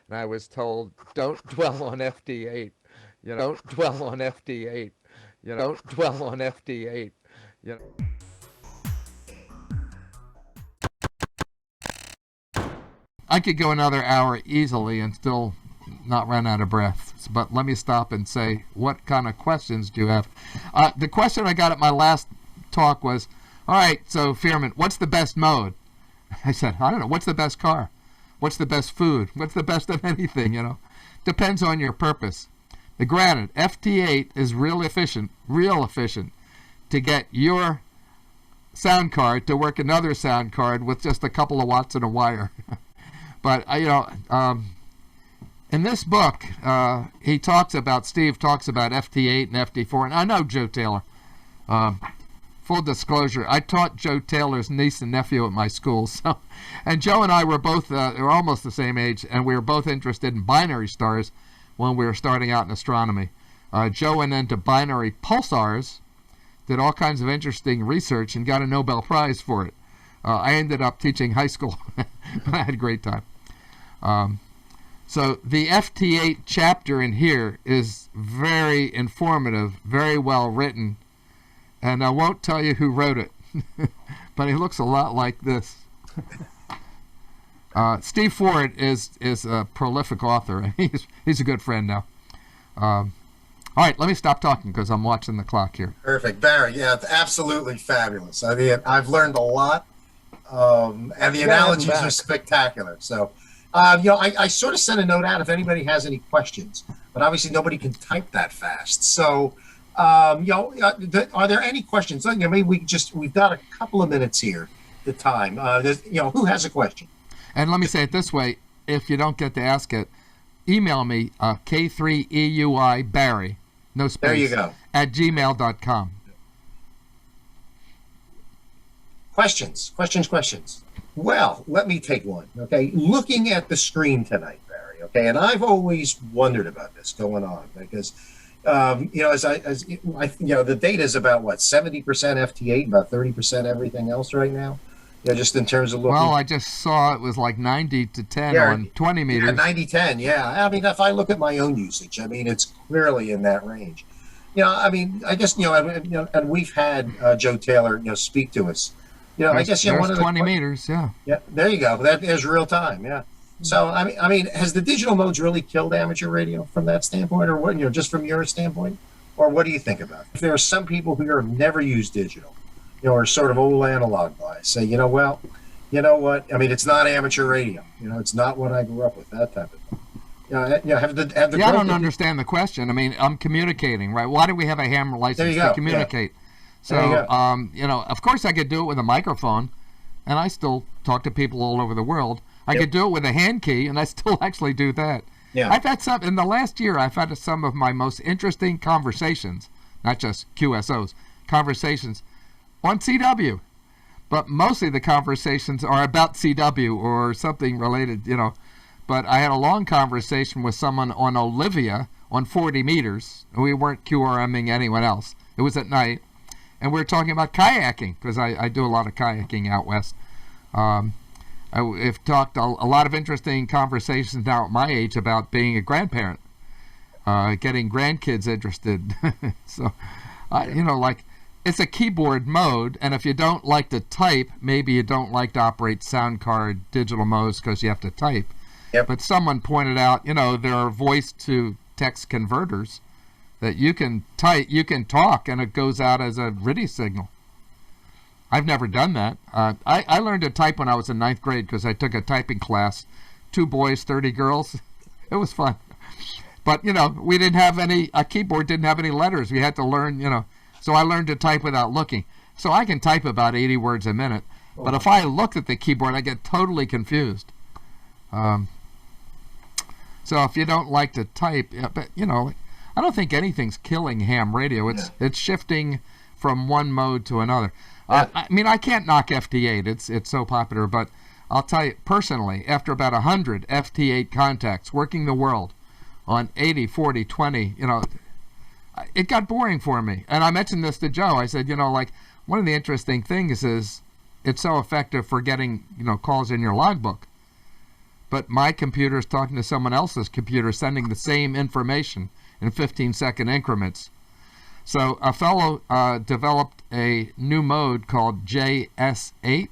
And I was told, don't dwell on FT8. Don't dwell on FT8. Don't dwell on FT8. You know. I could go another hour easily and still not run out of breath. But let me stop and say, what kind of questions do you have? The question I got at my last talk was, all right, so Feierman, what's the best mode? I said, I don't know. What's the best car? What's the best food? What's the best of anything, you know? Depends on your purpose. Granted, FT8 is real efficient to get your sound card to work another sound card with just a couple of watts and a wire. But, you know, in this book, Steve talks about FT8 and FT4, and I know Joe Taylor. Full disclosure, I taught Joe Taylor's niece and nephew at my school. So, and Joe and I were both were almost the same age, and we were both interested in binary stars when we were starting out in astronomy. Joe went into binary pulsars, did all kinds of interesting research, and got a Nobel Prize for it. I ended up teaching high school. I had a great time. So the FT8 chapter in here is very informative, very well written. And I won't tell you who wrote it, but he looks a lot like this. Steve Ford is a prolific author. He's a good friend now. All right, let me stop talking because I'm watching the clock here. Perfect, Barry. Yeah, it's absolutely fabulous. I mean, I've learned a lot, and the analogies are spectacular. So, you know, I sort of sent a note out if anybody has any questions, but obviously nobody can type that fast. So. You know, are there any questions? You know, maybe we've got a couple of minutes here. The time. You know, who has a question? And let me say it this way: if you don't get to ask it, email me K3EUI Barry, no space. There you go. At gmail.com. Questions. Well, let me take one. Okay, looking at the screen tonight, Barry. Okay, and I've always wondered about this going on because. You know, you know, the data is about what 70% FT8, about 30% everything else right now. You know, just in terms of looking. Well, I just saw it was like 90 to 10 on 20 meters. Yeah, 90-10. Yeah, I mean, if I look at my own usage, I mean, it's clearly in that range. You know, I mean, I guess and we've had Joe Taylor, you know, speak to us. You know, I guess one of the 20 meters. Yeah. Yeah, there you go. That is real time. Yeah. So I mean, has the digital modes really killed amateur radio from that standpoint, or what? You know, just from your standpoint, or what do you think about it? If there are some people who have never used digital, you know, or sort of old analog guys, say, you know, well, you know what? I mean, it's not amateur radio. You know, it's not what I grew up with. That type of thing. You know, have the. Yeah, I don't understand the question. I mean, I'm communicating, right? Why do we have a ham license to communicate? Yeah. So, you know, of course, I could do it with a microphone, and I still talk to people all over the world. I could do it with a hand key, and I still actually do that. Yeah. I've had some, in the last year, I've had some of my most interesting conversations, not just QSOs, conversations on CW. But mostly the conversations are about CW or something related, you know. But I had a long conversation with someone on Olivia on 40 meters. We weren't QRMing anyone else. It was at night. And we were talking about kayaking, because I do a lot of kayaking out west. I've talked a lot of interesting conversations now at my age about being a grandparent, getting grandkids interested. So, you know, like, it's a keyboard mode, and if you don't like to type, maybe you don't like to operate sound card digital modes because you have to type. Yep. But someone pointed out, you know, there are voice-to-text converters that you can type, you can talk, and it goes out as a RTTY signal. I've never done that. I learned to type when I was in 9th grade because I took a typing class. 2 boys, 30 girls. It was fun. But, you know, we didn't have a keyboard didn't have any letters. We had to learn, you know. So I learned to type without looking. So I can type about 80 words a minute. But if I look at the keyboard, I get totally confused. So if you don't like to type, but, you know, I don't think anything's killing ham radio. It's shifting from one mode to another. I mean, I can't knock FT8. It's so popular, but I'll tell you personally, after about 100 FT8 contacts working the world on 80, 40, 20, you know, it got boring for me. And I mentioned this to Joe. I said, like, one of the interesting things is it's so effective for getting, calls in your logbook. But my computer is talking to someone else's computer, sending the same information in 15-second increments. So a fellow developed a new mode called JS8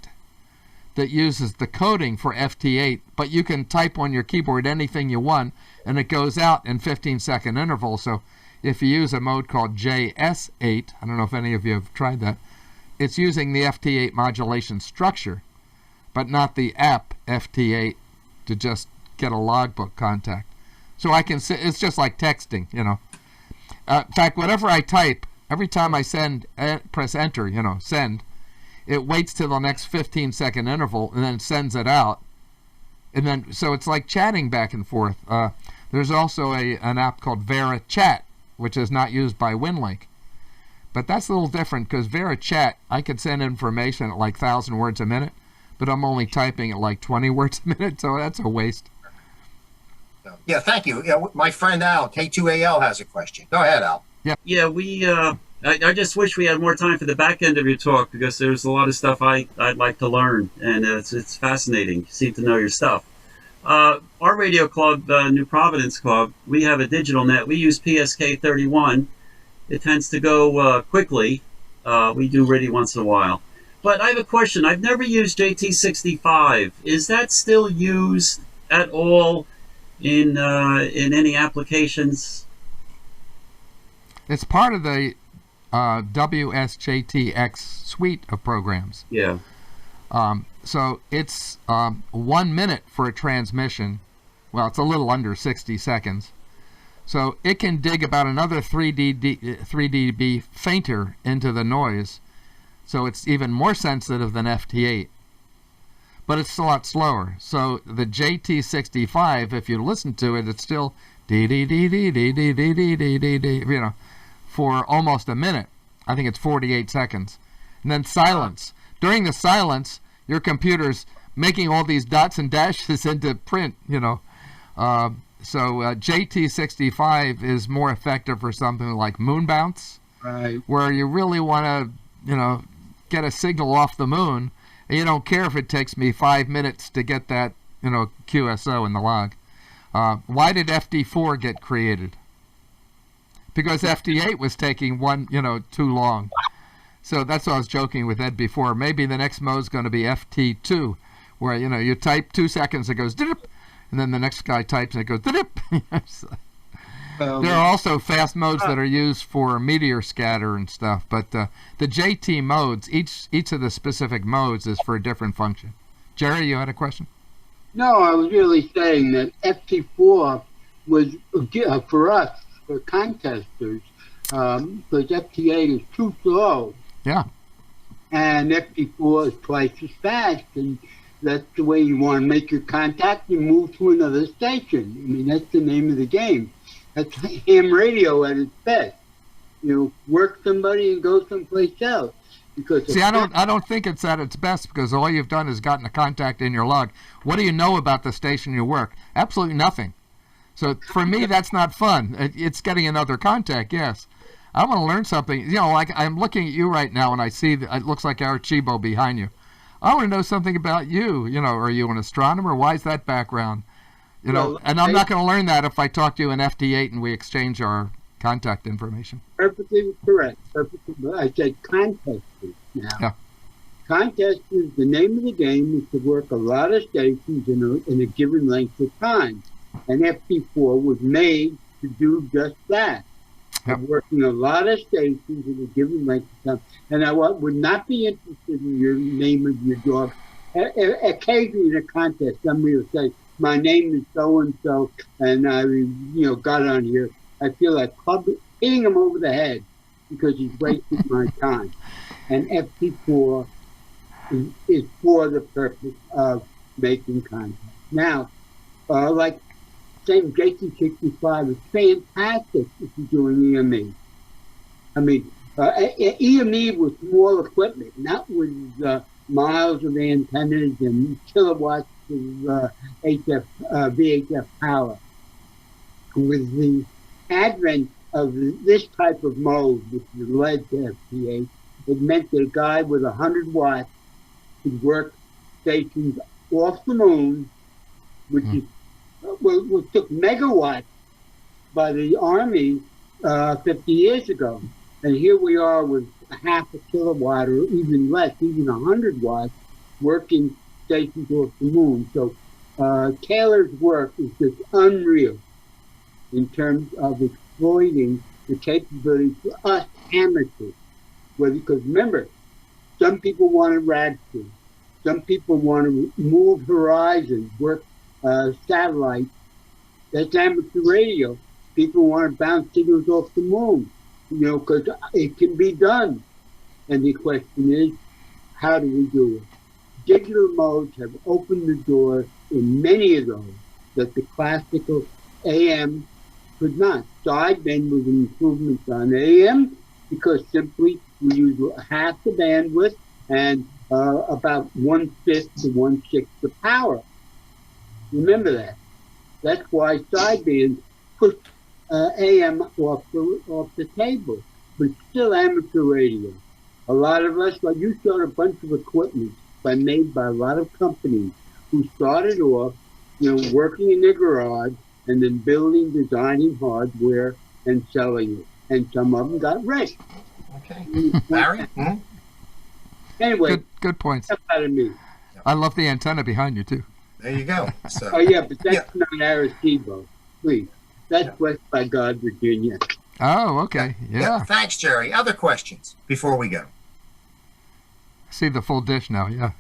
that uses the coding for FT8, but you can type on your keyboard anything you want, and it goes out in 15-second intervals. So if you use a mode called JS8, I don't know if any of you have tried that, it's using the FT8 modulation structure, but not the app FT8 to just get a logbook contact. So I can it's just like texting, in fact, whatever I type, every time I press enter, send, it waits till the next 15-second interval and then sends it out. And then, so it's like chatting back and forth. There's also an app called Vera Chat, which is not used by WinLink. But that's a little different, because Vera Chat, I could send information at like 1,000 words a minute, but I'm only typing at like 20 words a minute, so that's a waste. Yeah, thank you. Yeah, my friend Al, K3EUI, has a question. Go ahead, Al. Yeah, I just wish we had more time for the back end of your talk, because there's a lot of stuff I'd like to learn, and it's fascinating. You seem to know your stuff. Our radio club, New Providence Club, we have a digital net. We use PSK31. It tends to go quickly. We do radio once in a while. But I have a question. I've never used JT65. Is that still used at all in any applications? It's part of the WSJTX suite of programs. Yeah. So it's 1 minute for a transmission. Well, it's a little under 60 seconds. So it can dig about another 3 dB fainter into the noise. So it's even more sensitive than FT8. But it's a lot slower. So the JT65, if you listen to it, it's still dee-dee-dee-dee-dee-dee-dee-dee-dee-dee, for almost a minute. I think it's 48 seconds. And then silence. During the silence, your computer's making all these dots and dashes into print, So JT65 is more effective for something like moon bounce, right, where you really want to, get a signal off the moon, and you don't care if it takes me 5 minutes to get that, QSO in the log. Why did FT4 get created? Because FT8 was taking too long. So that's what I was joking with Ed before. Maybe the next mode's going to be FT2, where, you type 2 seconds, it goes dip, and then the next guy types and it goes dip. There are also fast modes that are used for meteor scatter and stuff, but the JT modes, each of the specific modes is for a different function. Jerry, you had a question? No, I was really saying that FT4 was, for us, for contesters, because FT8 is too slow. Yeah. And FT4 is twice as fast, and that's the way you want to make your contact and move to another station. I mean, that's the name of the game. That's ham radio at its best. Work somebody and go someplace else. Because see, I don't think it's at its best, because all you've done is gotten a contact in your log. What do you know about the station you work? Absolutely nothing. So for me, that's not fun. It's getting another contact, yes. I want to learn something. Like I'm looking at you right now, and I see that it looks like Arecibo behind you. I want to know something about you. Are you an astronomer? Why is that background? And I'm not going to learn that if I talk to you in FT8 and we exchange our contact information. Perfectly correct. Perfectly. I said contesters now. Yeah. Contesters, the name of the game is to work a lot of stations in a given length of time. And FT4 was made to do just that. Yep. Working a lot of stations in a given length of time. And I would not be interested in your name of your dog. Occasionally in a contest, somebody will say, my name is so-and-so, and I, got on here. I feel like hitting him over the head because he's wasting my time. And FT4 is for the purpose of making contact. Now, like same JT65 is fantastic if you're doing EME. I mean, EME was small equipment, not with miles of antennas and kilowatts of VHF power. With the advent of this type of mode, which led to FT8, it meant that a guy with 100 watts could work stations off the moon, which took megawatts by the Army 50 years ago. And here we are with half a kilowatt or even less, even 100 watts, working stations off the moon. So Taylor's work is just unreal in terms of exploiting the capability for us amateurs. Because remember, some people want to rad school. Some people want to move horizons, work satellites. That's amateur radio. People want to bounce signals off the moon, because it can be done. And the question is, how do we do it? Digital modes have opened the door in many of those that the classical AM could not. Sideband was an improvement on AM because simply we use half the bandwidth and about 1/5 to 1/6 the power. Remember that. That's why sideband pushed AM off the table, but still amateur radio. A lot of us, like you showed a bunch of equipment made by a lot of companies who started off, working in their garage and then building, designing hardware and selling it. And some of them got rich. Okay. Barry? Anyway. Good points. That's out of me. I love the antenna behind you, too. There you go. So, oh, yeah, but that's not Arecibo. Please. That's West by God, Virginia. Oh, okay. Yeah. Thanks, Jerry. Other questions before we go? See the full dish now, yeah.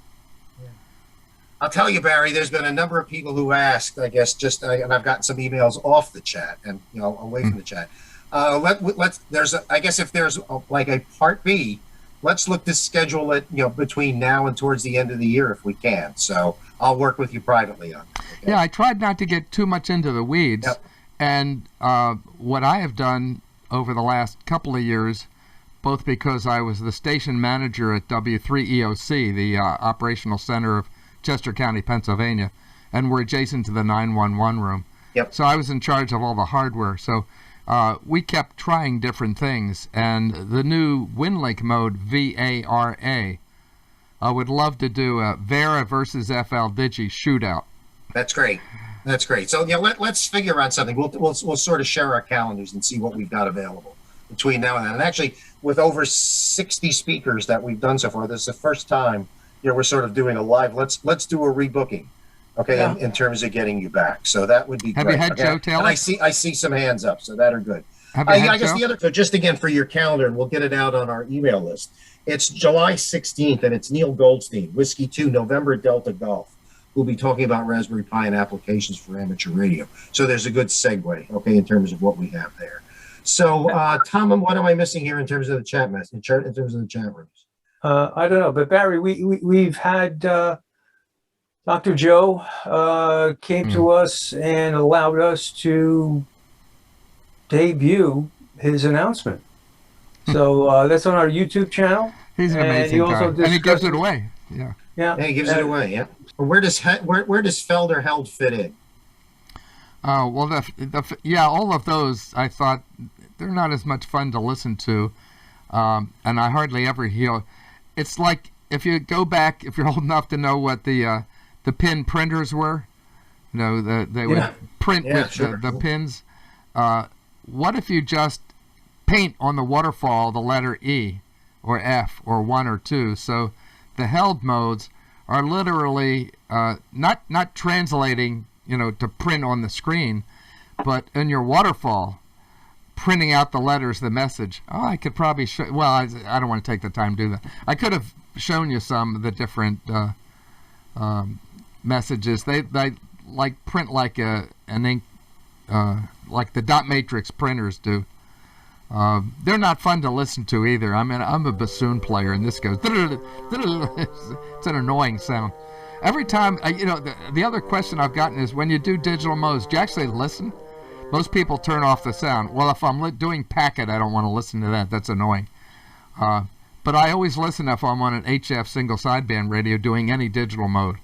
I'll tell you, Barry, there's been a number of people who asked, I guess, and I've gotten some emails off the chat and, away from the chat. I guess if there's like a part B, let's look to schedule it, between now and towards the end of the year if we can. So I'll work with you privately on it. Okay? Yeah, I tried not to get too much into the weeds. Yep. And what I have done over the last couple of years, both because I was the station manager at W3EOC, the operational center of Chester County, Pennsylvania, and we're adjacent to the 911 room. Yep. So I was in charge of all the hardware. So we kept trying different things. And the new WinLink mode, VARA, I would love to do a Vera versus FL Digi shootout. That's great. That's great. So let's figure out something. We'll sort of share our calendars and see what we've got available between now and then. And actually, with over 60 speakers that we've done so far, this is the first time we're sort of doing a live. Let's do a rebooking, okay? Yeah. In terms of getting you back. So that would be great. Have you had Joe Taylor? And I see some hands up, so that are good. I guess the other. So just again for your calendar, and we'll get it out on our email list. It's July 16th, and it's Neil Goldstein, Whiskey 2, November Delta Golf. We'll be talking about Raspberry Pi and applications for amateur radio. So there's a good segue, okay, in terms of what we have there. So, Tom, what am I missing here in terms of the chat message, in terms of the chat rooms? I don't know, but Barry, we've had Dr. Joe came to us and allowed us to debut his announcement. So that's on our YouTube channel. He's an amazing guy, and he gives it away. Yeah. Yeah, he gives it away. Yeah. Where does Felder Held fit in? Well, all of those I thought they're not as much fun to listen to, and I hardly ever hear. It's like if you go back, if you're old enough to know what the pin printers were, they would print with the pins. What if you just paint on the waterfall the letter E or F or 1 or 2? So the held modes are literally not translating, to print on the screen, but in your waterfall, printing out the letters, the message. Oh, I could probably show. Well, I don't want to take the time to do that. I could have shown you some of the different messages. They like print like an ink, like the dot matrix printers do. They're not fun to listen to either. I mean, I'm a bassoon player, and this goes. It's an annoying sound. Every time, the other question I've gotten is, when you do digital modes, do you actually listen? Most people turn off the sound. Well, if I'm doing packet, I don't want to listen to that. That's annoying. But I always listen if I'm on an HF single sideband radio doing any digital mode.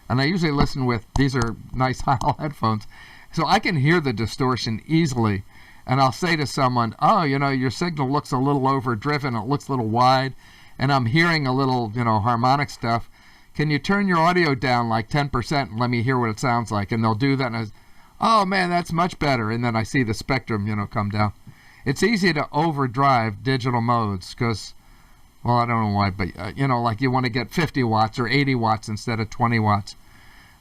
And I usually listen with, these are nice Heil headphones, so I can hear the distortion easily. and I'll say to someone, oh, your signal looks a little overdriven, it looks a little wide, and I'm hearing a little, harmonic stuff. Can you turn your audio down like 10% and let me hear what it sounds like? And they'll do that, and oh man, that's much better. And then I see the spectrum, come down. It's easy to overdrive digital modes because, well, I don't know why, but like you want to get 50 watts or 80 watts instead of 20 watts.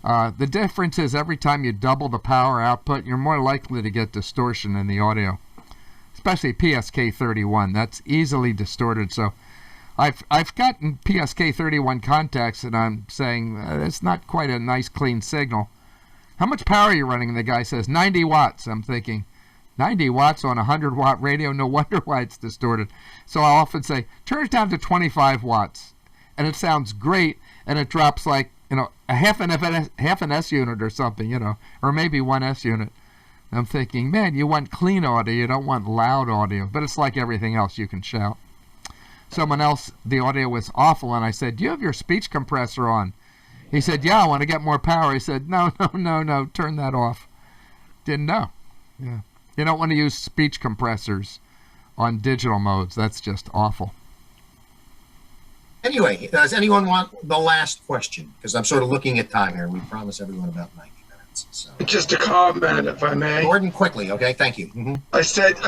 The difference is every time you double the power output, you're more likely to get distortion in the audio, especially PSK31. That's easily distorted. So I've gotten PSK31 contacts, and I'm saying it's not quite a nice clean signal. How much power are you running? And the guy says 90 watts. I'm thinking 90 watts on a 100-watt radio. No wonder why it's distorted. So I'll often say turn it down to 25 watts, and it sounds great, and it drops like a half an S unit or something, or maybe 1 S unit. I'm thinking, man, you want clean audio, you don't want loud audio. But it's like everything else, you can shout. Someone else, the audio was awful, and I said, do you have your speech compressor on? He said, yeah, I want to get more power. He said, no, turn that off. Didn't know. Yeah. You don't want to use speech compressors on digital modes. That's just awful. Anyway, does anyone want the last question? Because I'm sort of looking at time here. We promised everyone about 90 minutes. So. Just a comment, if I may. Gordon, quickly, okay? Thank you. Mm-hmm. I said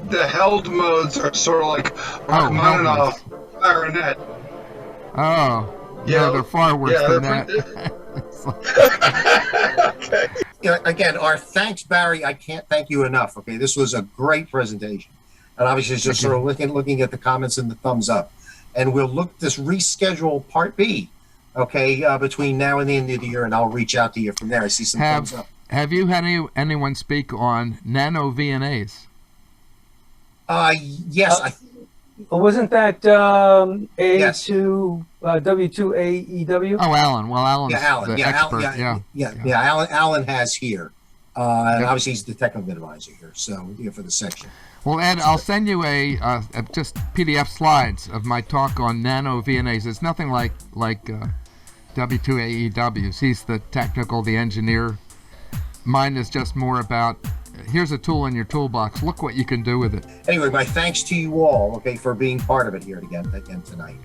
the held modes are sort of like Rachmaninoff clarinet. Oh. Yeah, they're far worse than that. Okay. Again, our thanks, Barry. I can't thank you enough. Okay, this was a great presentation, and obviously just sort of looking at the comments and the thumbs up, and we'll look this reschedule part B. Okay, between now and the end of the year, and I'll reach out to you from there. I see some thumbs up. Have you had anyone speak on nano VNAs? Yes. Wasn't that A2 W2AEW? Oh, Alan. Well, Alan's the expert. Alan has here, and obviously he's the technical advisor here. So for the section. Well, Ed, I'll send you just PDF slides of my talk on nano VNAs. It's nothing like W2AEWs. He's the technical, the engineer. Mine is just more about, here's a tool in your toolbox. Look what you can do with it. Anyway, my thanks to you all, okay, for being part of it here again tonight.